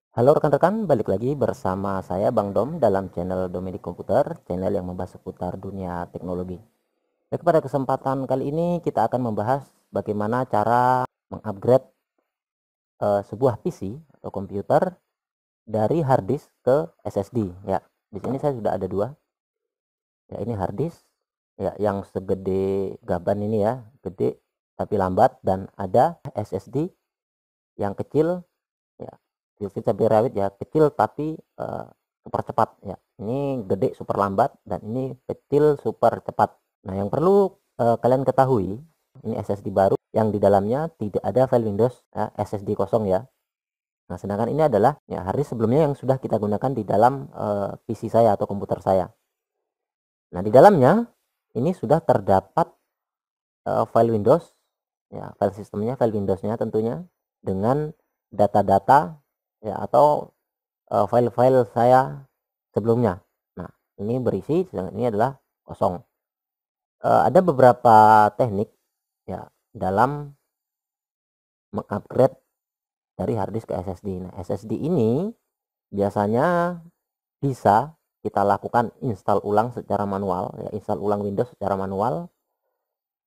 Halo rekan-rekan, balik lagi bersama saya Bang Dom dalam channel Dominic Komputer, channel yang membahas seputar dunia teknologi. Baik, pada kesempatan kali ini kita akan membahas bagaimana cara mengupgrade sebuah PC atau komputer dari hard disk ke SSD. Ya, di sini saya sudah ada dua. Ya, ini hard disk ya yang segede gaban ini ya, gede tapi lambat, dan ada SSD yang kecil. Ya, Yusuf cabai rawit ya, kecil tapi super cepat ya. Ini gede super lambat dan ini kecil super cepat. Nah, yang perlu kalian ketahui, ini SSD baru yang di dalamnya tidak ada file Windows ya, SSD kosong ya. Nah, sedangkan ini adalah ya harddisk sebelumnya yang sudah kita gunakan di dalam PC saya atau komputer saya. Nah, di dalamnya ini sudah terdapat file Windows ya, file sistemnya, file Windowsnya tentunya, dengan data-data ya atau file-file saya sebelumnya. Nah, ini berisi, sedangkan ini adalah kosong. Ada beberapa teknik ya dalam mengupgrade dari harddisk ke SSD. Nah, SSD ini biasanya bisa kita lakukan install ulang secara manual ya, install ulang Windows secara manual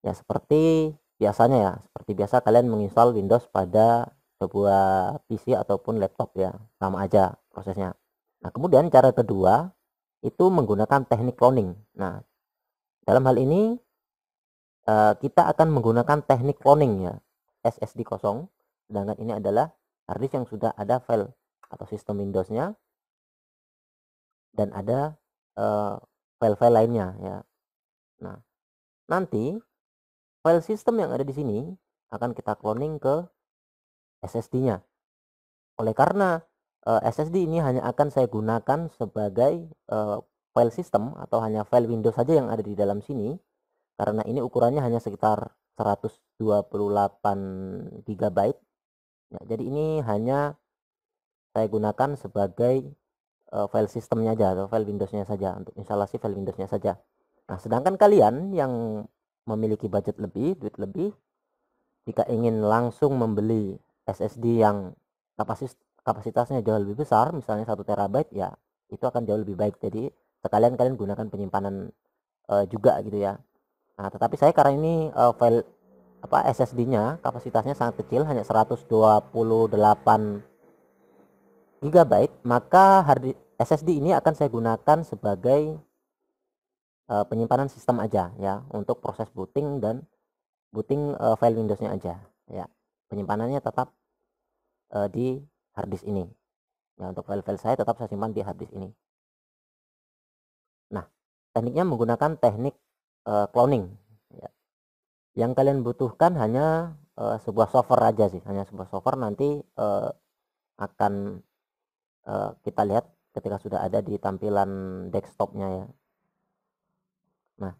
ya, seperti biasanya ya, seperti biasa kalian menginstal Windows pada sebuah PC ataupun laptop ya, sama aja prosesnya. Nah, kemudian cara kedua itu menggunakan teknik cloning. Nah, dalam hal ini kita akan menggunakan teknik cloning ya, SSD kosong, sedangkan ini adalah harddisk yang sudah ada file atau sistem Windowsnya dan ada file-file lainnya ya. Nah, nanti file sistem yang ada di sini akan kita cloning ke SSD-nya. Oleh karena SSD ini hanya akan saya gunakan sebagai file system atau hanya file Windows saja yang ada di dalam sini, karena ini ukurannya hanya sekitar 128 GB ya, jadi ini hanya saya gunakan sebagai file sistemnya aja atau file Windowsnya saja, untuk instalasi file Windowsnya saja. Nah, sedangkan kalian yang memiliki budget lebih, duit lebih, jika ingin langsung membeli SSD yang kapasitasnya jauh lebih besar, misalnya 1 TB ya, itu akan jauh lebih baik. Jadi sekalian kalian gunakan penyimpanan juga gitu ya. Nah, tetapi saya karena ini file SSD-nya kapasitasnya sangat kecil, hanya 128 GB, maka SSD ini akan saya gunakan sebagai penyimpanan sistem aja ya, untuk proses booting dan booting file Windows-nya aja ya. Penyimpanannya tetap di harddisk ini. Ya, untuk file-file saya tetap saya simpan di harddisk ini. Nah, tekniknya menggunakan teknik cloning ya. Yang kalian butuhkan hanya sebuah software aja sih, hanya sebuah software. Nanti akan kita lihat ketika sudah ada di tampilan desktopnya ya. Nah,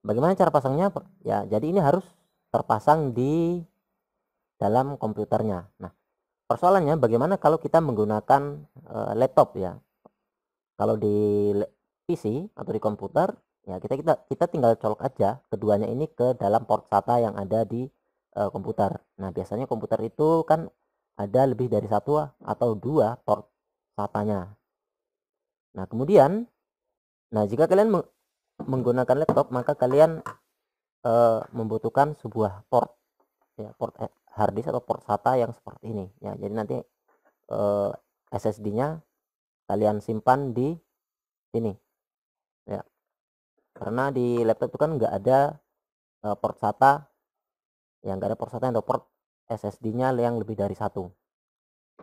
bagaimana cara pasangnya ya, jadi ini harus terpasang di dalam komputernya. Nah, persoalannya bagaimana kalau kita menggunakan laptop ya. Kalau di PC atau di komputer ya, kita tinggal colok aja keduanya ini ke dalam port SATA yang ada di komputer. Nah, biasanya komputer itu kan ada lebih dari satu atau dua port SATA-nya. Nah, kemudian, jika kalian menggunakan laptop, maka kalian membutuhkan sebuah port ya, port hard disk atau port SATA yang seperti ini ya. Jadi nanti SSD-nya kalian simpan di sini ya, karena di laptop itu kan nggak ada port SATA, yang nggak ada port SATA atau port SSD-nya yang lebih dari satu.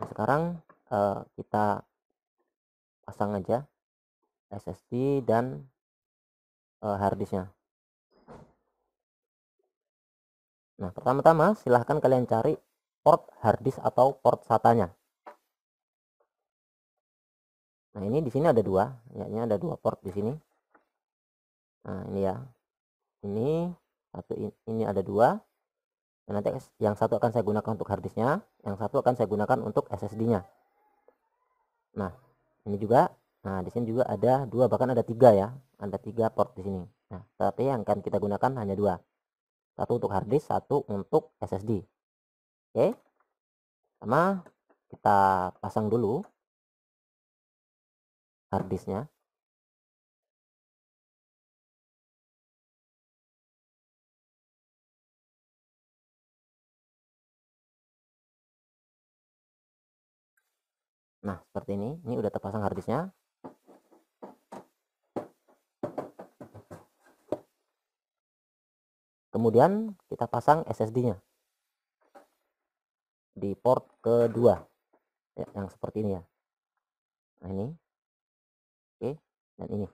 Nah, sekarang kita pasang aja SSD dan harddisknya. Nah, pertama-tama silahkan kalian cari port harddisk atau port SATA-nya. Nah, ini di sini ada dua, ya, ini ada dua port di sini. Nah, ini ya, ini satu, ini ada dua. Dan nanti yang satu akan saya gunakan untuk harddisknya, yang satu akan saya gunakan untuk SSD-nya. Nah, ini juga, nah di sini juga ada dua, bahkan ada tiga ya, ada tiga port di sini. Nah, tapi yang akan kita gunakan hanya dua, satu untuk harddisk, satu untuk SSD. Oke, sama kita pasang dulu harddisknya. Nah, seperti ini udah terpasang harddisknya. Kemudian kita pasang SSD-nya di port kedua, ya, yang seperti ini ya. Nah ini, oke, dan ini.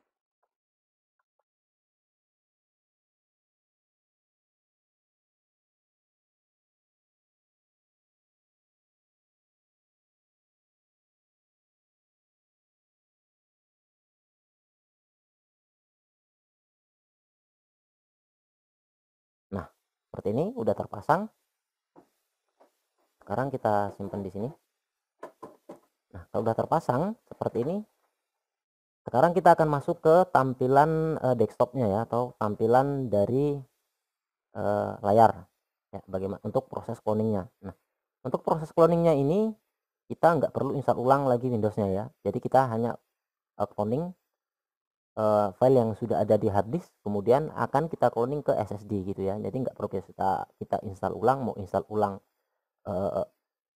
Nah, seperti ini udah terpasang. Sekarang kita simpan di sini. Nah, kalau udah terpasang seperti ini, sekarang kita akan masuk ke tampilan desktopnya ya, atau tampilan dari layar ya, bagaimana untuk proses cloningnya. Nah, untuk proses cloningnya ini kita nggak perlu install ulang lagi Windowsnya ya, jadi kita hanya cloning file yang sudah ada di hard disk, kemudian akan kita cloning ke SSD gitu ya, jadi nggak perlu kita install ulang. Mau install ulang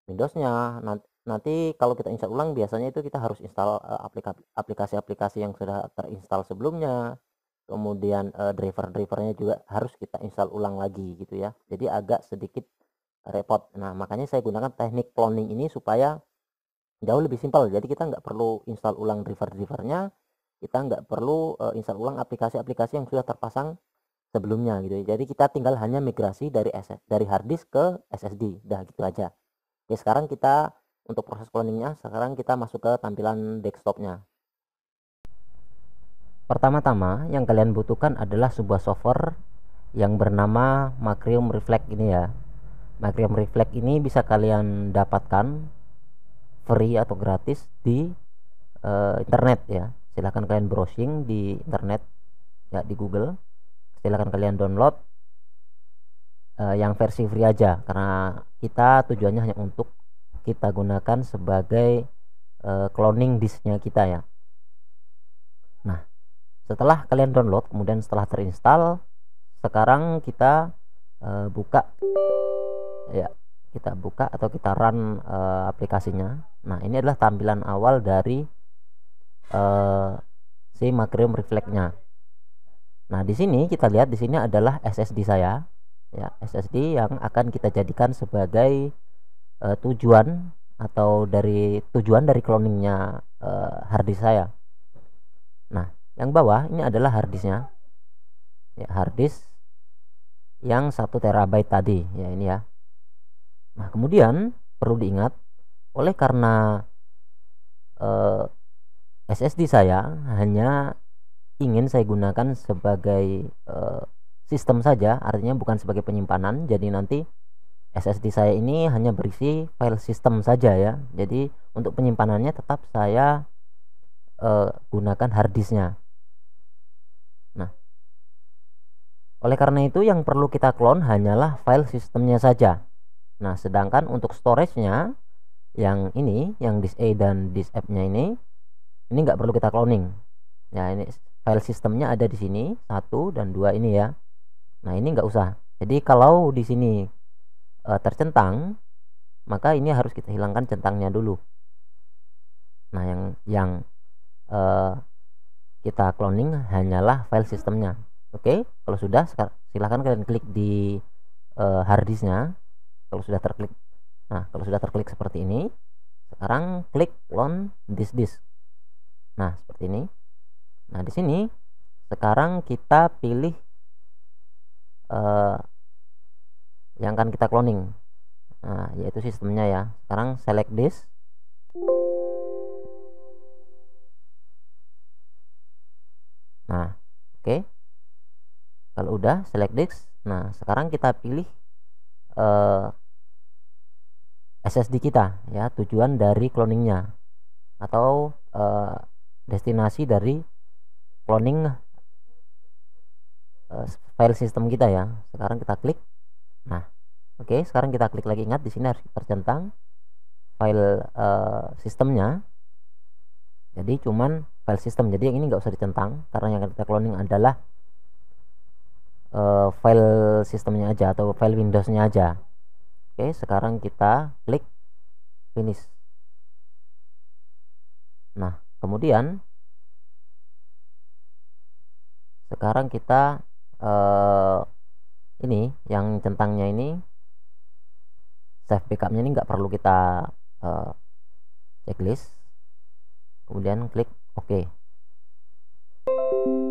Windowsnya, nanti kalau kita install ulang biasanya itu kita harus install aplikasi-aplikasi yang sudah terinstall sebelumnya, kemudian driver-drivernya juga harus kita install ulang lagi gitu ya, jadi agak sedikit repot. Nah, makanya saya gunakan teknik cloning ini supaya jauh lebih simpel. Jadi kita nggak perlu install ulang driver-drivernya, kita nggak perlu install ulang aplikasi-aplikasi yang sudah terpasang sebelumnya gitu ya. Jadi kita tinggal hanya migrasi dari hard disk ke SSD, dah gitu aja. Oke, sekarang kita untuk proses cloningnya, sekarang kita masuk ke tampilan desktopnya. Pertama-tama yang kalian butuhkan adalah sebuah software yang bernama Macrium Reflect ini ya. Macrium Reflect ini bisa kalian dapatkan free atau gratis di internet ya. Silahkan kalian browsing di internet ya, di Google. Silahkan kalian download yang versi free aja, karena kita tujuannya hanya untuk kita gunakan sebagai cloning disknya kita ya. Nah, setelah kalian download, kemudian setelah terinstall, sekarang kita buka ya, kita buka atau kita run aplikasinya. Nah, ini adalah tampilan awal dari si Macrium Reflect-nya. Nah, di sini kita lihat, di sini adalah SSD saya ya, SSD yang akan kita jadikan sebagai tujuan dari cloningnya harddisk saya. Nah, yang bawah ini adalah harddisknya ya, harddisk yang 1 terabyte tadi ya, ini ya. Nah, kemudian perlu diingat, oleh karena SSD saya hanya ingin saya gunakan sebagai sistem saja, artinya bukan sebagai penyimpanan, jadi nanti SSD saya ini hanya berisi file sistem saja ya. Jadi untuk penyimpanannya tetap saya gunakan harddisknya. Nah, oleh karena itu yang perlu kita clone hanyalah file sistemnya saja. Nah, sedangkan untuk storage-nya yang ini, yang disk A dan disk F-nya ini nggak perlu kita cloning. Ya, ini file sistemnya ada di sini 1 dan 2 ini ya. Nah, ini nggak usah. Jadi kalau di sini tercentang, maka ini harus kita hilangkan centangnya dulu. Nah, yang kita cloning hanyalah file sistemnya. Oke, kalau sudah, silahkan kalian klik di harddisknya. Kalau sudah terklik, nah kalau sudah terklik seperti ini, sekarang klik clone this disk. Nah, seperti ini. Nah, di sini sekarang kita pilih yang akan kita cloning, nah, yaitu sistemnya ya. Sekarang select disk. Nah, oke. Kalau udah select disk, nah sekarang kita pilih SSD kita ya, tujuan dari cloningnya atau destinasi dari cloning file system kita ya. Sekarang kita klik. Nah, oke, sekarang kita klik lagi. Ingat di sini harus tercentang file sistemnya, jadi cuman file sistem. Jadi yang ini nggak usah dicentang karena yang kita cloning adalah file sistemnya aja atau file Windowsnya aja. Oke, sekarang kita klik finish. Nah, kemudian sekarang kita ini yang centangnya ini, save backupnya ini nggak perlu kita checklist, kemudian klik OK.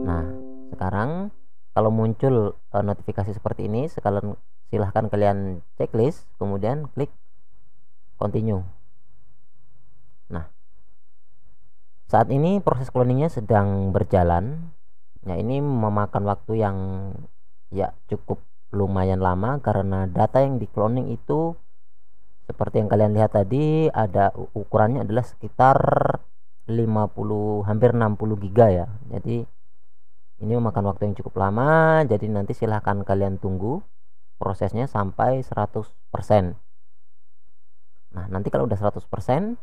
Nah, sekarang kalau muncul notifikasi seperti ini, silahkan kalian checklist, kemudian klik continue. Nah, saat ini proses cloningnya sedang berjalan. Ya, ini memakan waktu yang ya cukup lumayan lama karena data yang di cloning itu seperti yang kalian lihat tadi, ada ukurannya adalah sekitar 50 hampir 60 giga ya. Jadi ini memakan waktu yang cukup lama, jadi nanti silahkan kalian tunggu prosesnya sampai 100%. Nah, nanti kalau udah 100%,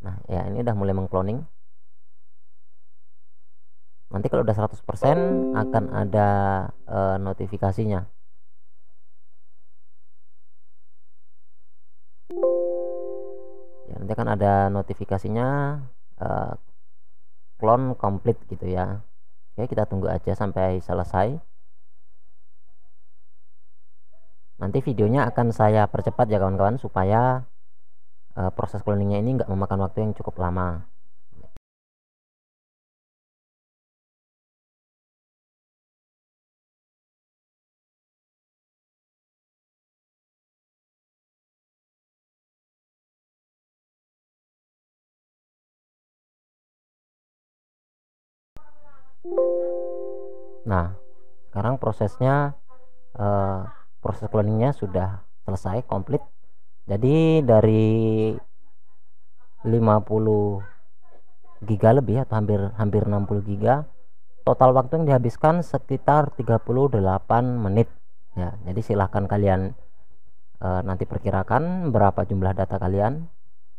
nah ya ini udah mulai mengcloning. Nanti kalau udah 100% akan ada notifikasinya. Ya, nanti akan ada notifikasinya clone complete gitu ya. Oke, kita tunggu aja sampai selesai. Nanti videonya akan saya percepat ya kawan-kawan, supaya proses cloningnya ini nggak memakan waktu yang cukup lama. Nah, sekarang proses cloningnya sudah selesai komplit. Jadi dari 50 giga lebih atau hampir 60 giga, total waktu yang dihabiskan sekitar 38 menit ya. Jadi silahkan kalian nanti perkirakan berapa jumlah data kalian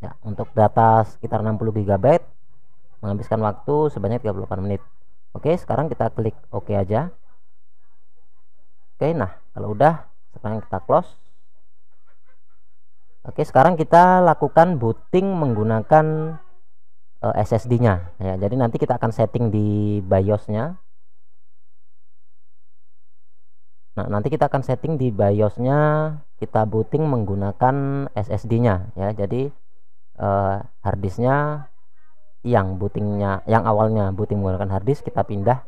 ya. Untuk data sekitar 60 GB menghabiskan waktu sebanyak 38 menit. Oke, sekarang kita klik OK aja. Oke, nah kalau udah, sekarang kita close. Oke, sekarang kita lakukan booting menggunakan SSD-nya ya. Jadi nanti kita akan setting di BIOS-nya. Nah, nanti kita akan setting di BIOS-nya, kita booting menggunakan SSD-nya ya. Jadi harddisknya yang awalnya booting menggunakan harddisk, kita pindah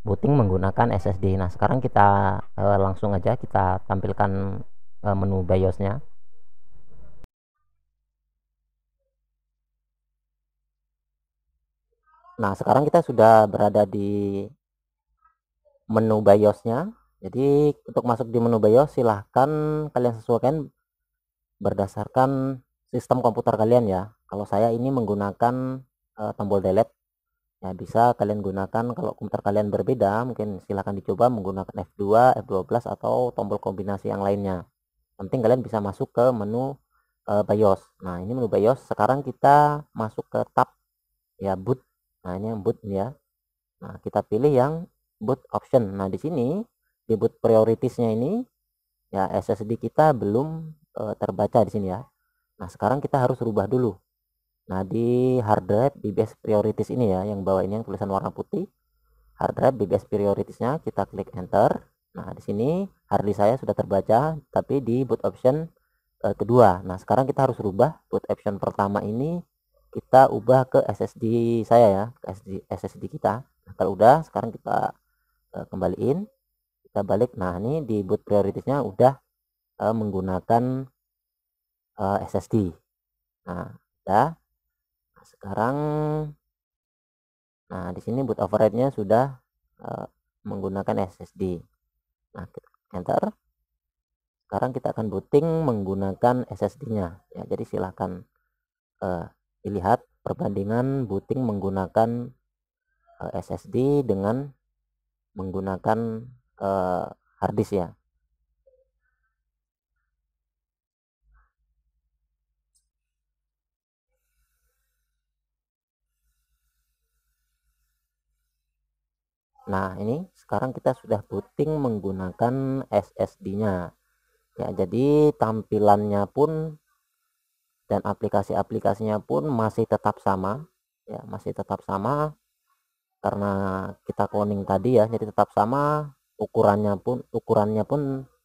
booting menggunakan SSD. Nah, sekarang kita langsung aja kita tampilkan menu BIOS-nya. Nah, sekarang kita sudah berada di menu BIOS-nya. Jadi untuk masuk di menu BIOS silahkan kalian sesuaikan berdasarkan sistem komputer kalian ya. Kalau saya ini menggunakan tombol delete ya, bisa kalian gunakan. Kalau komputer kalian berbeda, mungkin silahkan dicoba menggunakan F2, F12 atau tombol kombinasi yang lainnya. Penting kalian bisa masuk ke menu BIOS. Nah, ini menu BIOS. Sekarang kita masuk ke tab ya, boot. Nah, ini yang boot ya. Nah, kita pilih yang boot option. Nah, di sini di boot prioritasnya ini ya, SSD kita belum terbaca di sini ya. Nah, sekarang kita harus rubah dulu. Nah, di hard drive BBS priorities ini ya, yang bawah ini yang tulisan warna putih, hard drive BBS prioritasnya kita klik enter. Nah, di sini hard disk saya sudah terbaca, tapi di boot option kedua. Nah, sekarang kita harus rubah boot option pertama ini, kita ubah ke SSD saya ya, ke SSD kita. Nah, kalau udah, sekarang kita kembaliin, kita balik. Nah, ini di boot prioritasnya udah menggunakan SSD. Nah, udah. Nah, sekarang di sini boot override-nya sudah menggunakan SSD. Nah, kita enter. Sekarang kita akan booting menggunakan SSD-nya ya. Jadi silahkan dilihat perbandingan booting menggunakan SSD dengan menggunakan hard disk ya. Nah, ini sekarang kita sudah booting menggunakan SSD-nya. Ya, jadi tampilannya pun dan aplikasi-aplikasinya pun masih tetap sama. Ya, masih tetap sama karena kita cloning tadi ya, jadi tetap sama, ukurannya pun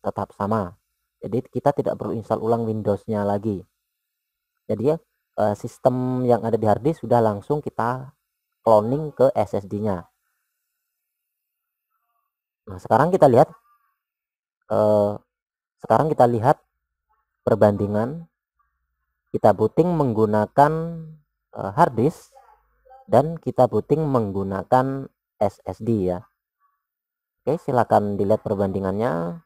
tetap sama. Jadi kita tidak perlu install ulang Windows-nya lagi. Jadi ya, sistem yang ada di hard disk sudah langsung kita cloning ke SSD-nya. Nah, eh, sekarang kita lihat perbandingan kita booting menggunakan hard disk dan kita booting menggunakan SSD ya. Oke, silakan dilihat perbandingannya.